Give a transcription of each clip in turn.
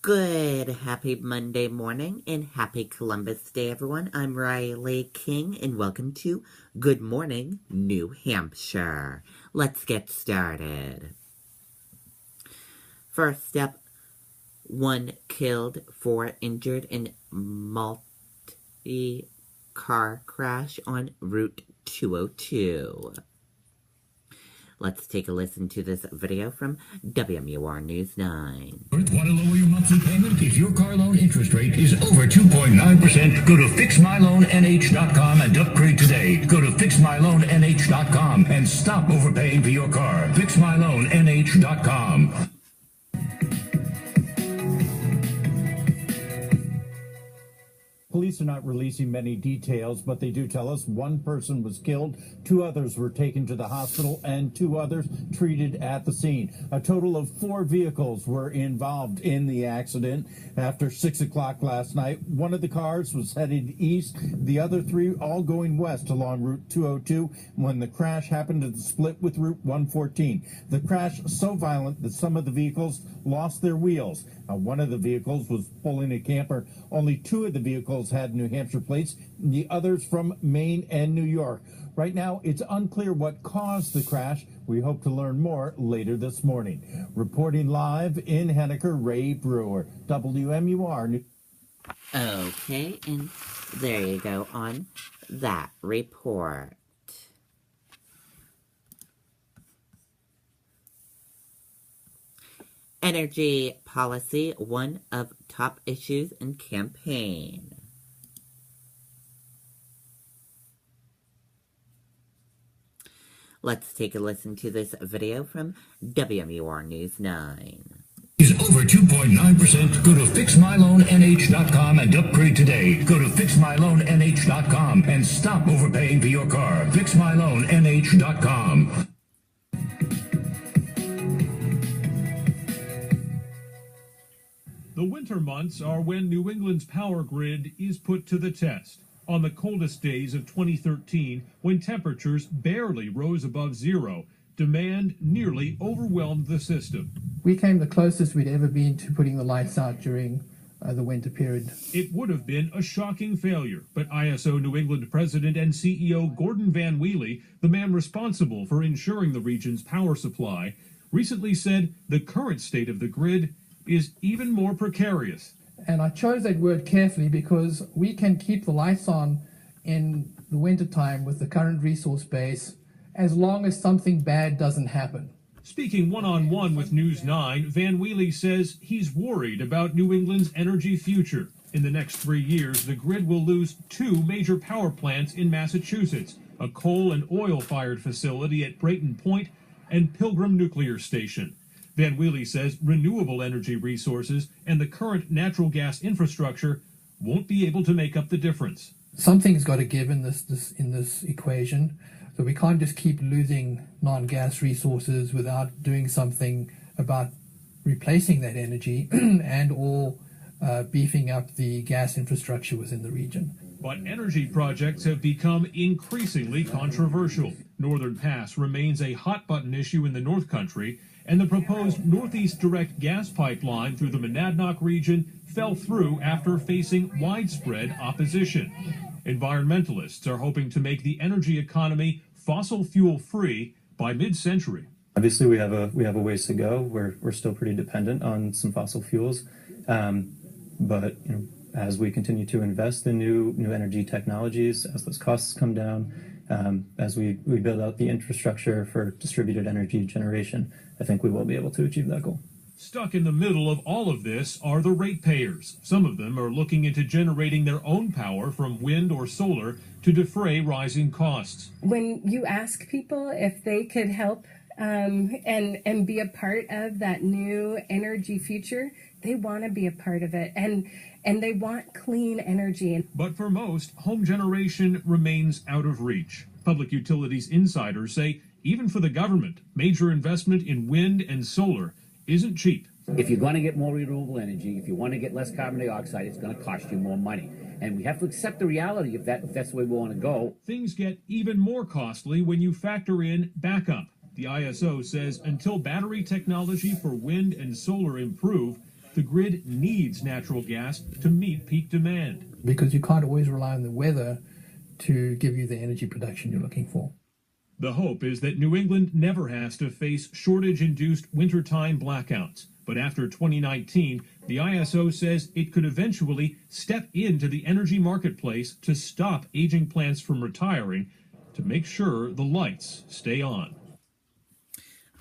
Good, happy Monday morning and happy Columbus Day, everyone. I'm Riley King and welcome to Good Morning, New Hampshire. Let's get started. First up, 1 killed, 4 injured in multi-car crash on Route 202. Let's take a listen to this video from WMUR News 9. Want to lower your monthly payment? If your car loan interest rate is over 2.9%, go to fixmyloannh.com and upgrade today. Go to fixmyloannh.com and stop overpaying for your car. fixmyloannh.com. Police are not releasing many details, but they do tell us 1 person was killed, 2 others were taken to the hospital, and 2 others treated at the scene. A total of 4 vehicles were involved in the accident. After 6 o'clock last night, 1 of the cars was headed east, the other 3 all going west along Route 202 when the crash happened at the split with Route 114. The crash so violent that some of the vehicles lost their wheels. One of the vehicles was pulling a camper. Only 2 of the vehicles had New Hampshire plates, the others from Maine and New York. Right now, it's unclear what caused the crash. We hope to learn more later this morning. Reporting live in Henniker, Ray Brewer, WMUR. Okay, and there you go on that report. Energy policy, one of top issues in campaign. Let's take a listen to this video from WMUR News 9. Is over 2.9%. Go to fixmyloannh.com and upgrade today. Go to fixmyloannh.com and stop overpaying for your car. fixmyloannh.com. The winter months are when New England's power grid is put to the test. On the coldest days of 2013, when temperatures barely rose above zero, demand nearly overwhelmed the system. We came the closest we'd ever been to putting the lights out during the winter period. It would have been a shocking failure, but ISO New England President and CEO Gordon Van Wheely, the man responsible for ensuring the region's power supply, recently said the current state of the grid is even more precarious. And I chose that word carefully because we can keep the lights on in the wintertime with the current resource base as long as something bad doesn't happen. Speaking one-on-one with News 9, Van Wheely says he's worried about New England's energy future. In the next 3 years, the grid will lose 2 major power plants in Massachusetts, a coal and oil-fired facility at Brayton Point and Pilgrim Nuclear Station. Van Wheely says renewable energy resources and the current natural gas infrastructure won't be able to make up the difference. Something's got to give in this equation, so we can't just keep losing non-gas resources without doing something about replacing that energy and or beefing up the gas infrastructure within the region. But energy projects have become increasingly controversial. Northern Pass remains a hot-button issue in the North Country, and the proposed Northeast Direct gas pipeline through the Monadnock region fell through after facing widespread opposition. Environmentalists are hoping to make the energy economy fossil fuel free by mid-century. Obviously, we have a ways to go. We're still pretty dependent on some fossil fuels, but as we continue to invest in new energy technologies, as those costs come down, as we build out the infrastructure for distributed energy generation, I think we will be able to achieve that goal. Stuck in the middle of all of this are the ratepayers. Some of them are looking into generating their own power from wind or solar to defray rising costs. When you ask people if they could help and be a part of that new energy future, they want to be a part of it, and they want clean energy. But for most, home generation remains out of reach. Public utilities insiders say even for the government, major investment in wind and solar isn't cheap. If you're going to get more renewable energy, if you want to get less carbon dioxide, it's going to cost you more money. And we have to accept the reality if that's the way we want to go. Things get even more costly when you factor in backup. The ISO says until battery technology for wind and solar improve, The grid needs natural gas to meet peak demand. Because you can't always rely on the weather to give you the energy production you're looking for. The hope is that New England never has to face shortage-induced wintertime blackouts. But after 2019, the ISO says it could eventually step into the energy marketplace to stop aging plants from retiring, to make sure the lights stay on.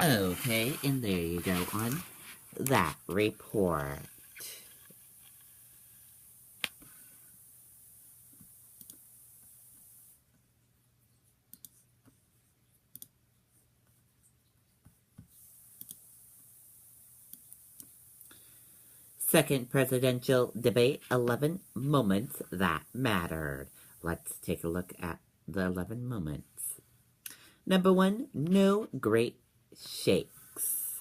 Okay, and there you go on that report. Second presidential debate, 11 moments that mattered. Let's take a look at the 11 moments. Number 1, no great shakes.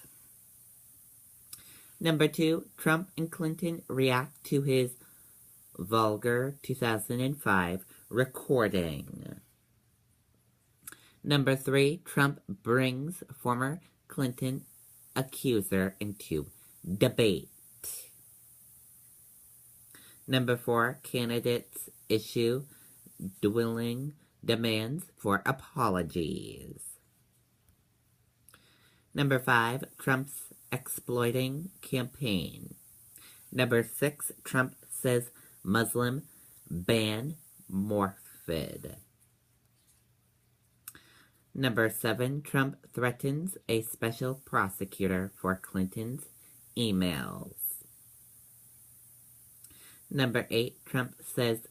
Number 2, Trump and Clinton react to his vulgar 2005 recording. Number 3, Trump brings former Clinton accuser into debate. Number 4, candidates issue dueling demands for apologies. Number 5, Trump's exploiting campaign. Number 6, Trump says Muslim ban morphid. Number 7, Trump threatens a special prosecutor for Clinton's emails. Number 8, Trump says,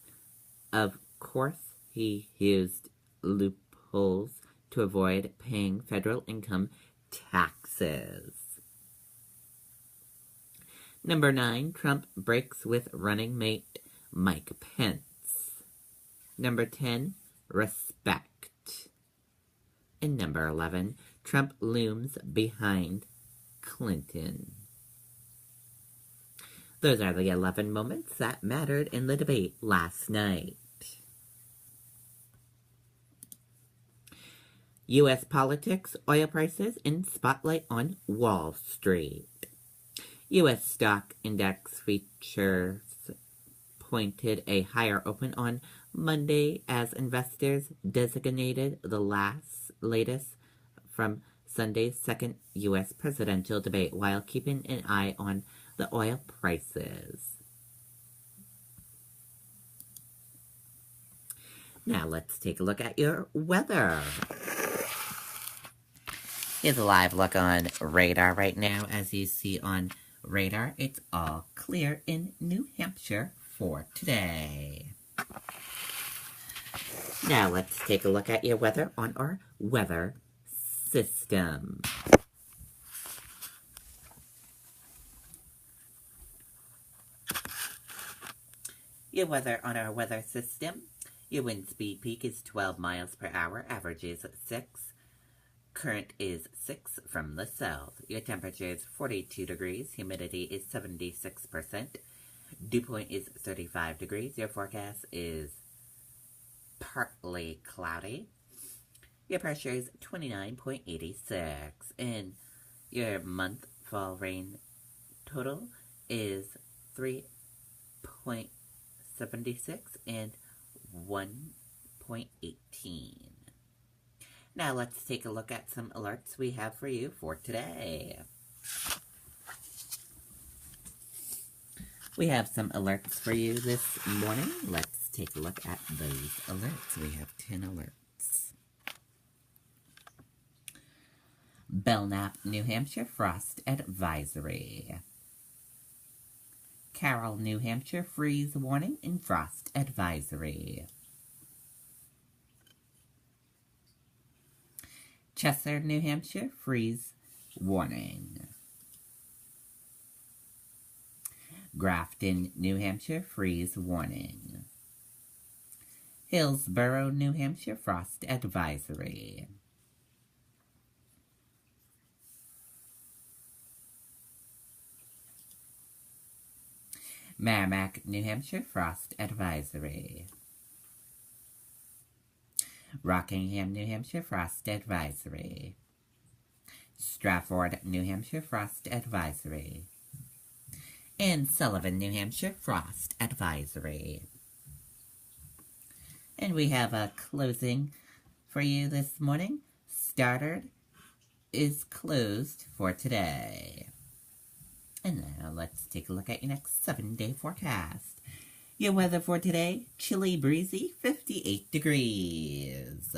of course, he used loopholes to avoid paying federal income taxes. Number 9, Trump breaks with running mate Mike Pence. Number 10, respect. And number 11, Trump looms behind Clinton. Those are the 11 moments that mattered in the debate last night. U.S. politics, oil prices, and spotlight on Wall Street. U.S. stock index features pointed a higher open on Monday as investors designated the latest from Sunday's second U.S. presidential debate while keeping an eye on the oil prices. Now let's take a look at your weather. Here's a live look on radar right now. As you see on radar, it's all clear in New Hampshire for today. Now let's take a look at your weather on our weather system. Your weather on our weather system. Your wind speed peak is 12 miles per hour, average is 6. Current is 6 from the south. Your temperature is 42 degrees, humidity is 76%. Dew point is 35 degrees. Your forecast is partly cloudy. Your pressure is 29.86. And your month fall rain total is 3.76 and 1.18. Now let's take a look at some alerts we have for you for today. We have some alerts for you this morning. Let's take a look at those alerts. We have 10 alerts. Belknap, New Hampshire, frost advisory. Carroll, New Hampshire, freeze warning and frost advisory. Chester, New Hampshire, freeze warning. Grafton, New Hampshire, freeze warning. Hillsborough, New Hampshire, frost advisory. Merrimack, New Hampshire, frost advisory. Rockingham, New Hampshire, frost advisory. Stratford, New Hampshire, frost advisory. In Sullivan, New Hampshire, frost advisory. And we have a closing for you this morning. Stoddard is closed for today. And now let's take a look at your next 7-day forecast. Your weather for today, chilly, breezy, 58 degrees.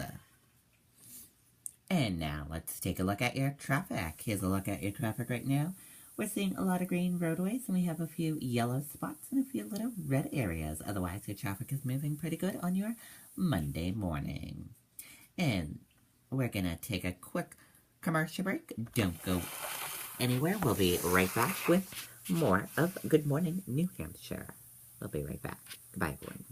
And now let's take a look at your traffic. Here's a look at your traffic right now. We're seeing a lot of green roadways, and we have a few yellow spots and a few little red areas. Otherwise, your traffic is moving pretty good on your Monday morning. And we're going to take a quick commercial break. Don't go anywhere. We'll be right back with more of Good Morning New Hampshire. We'll be right back. Goodbye, everyone.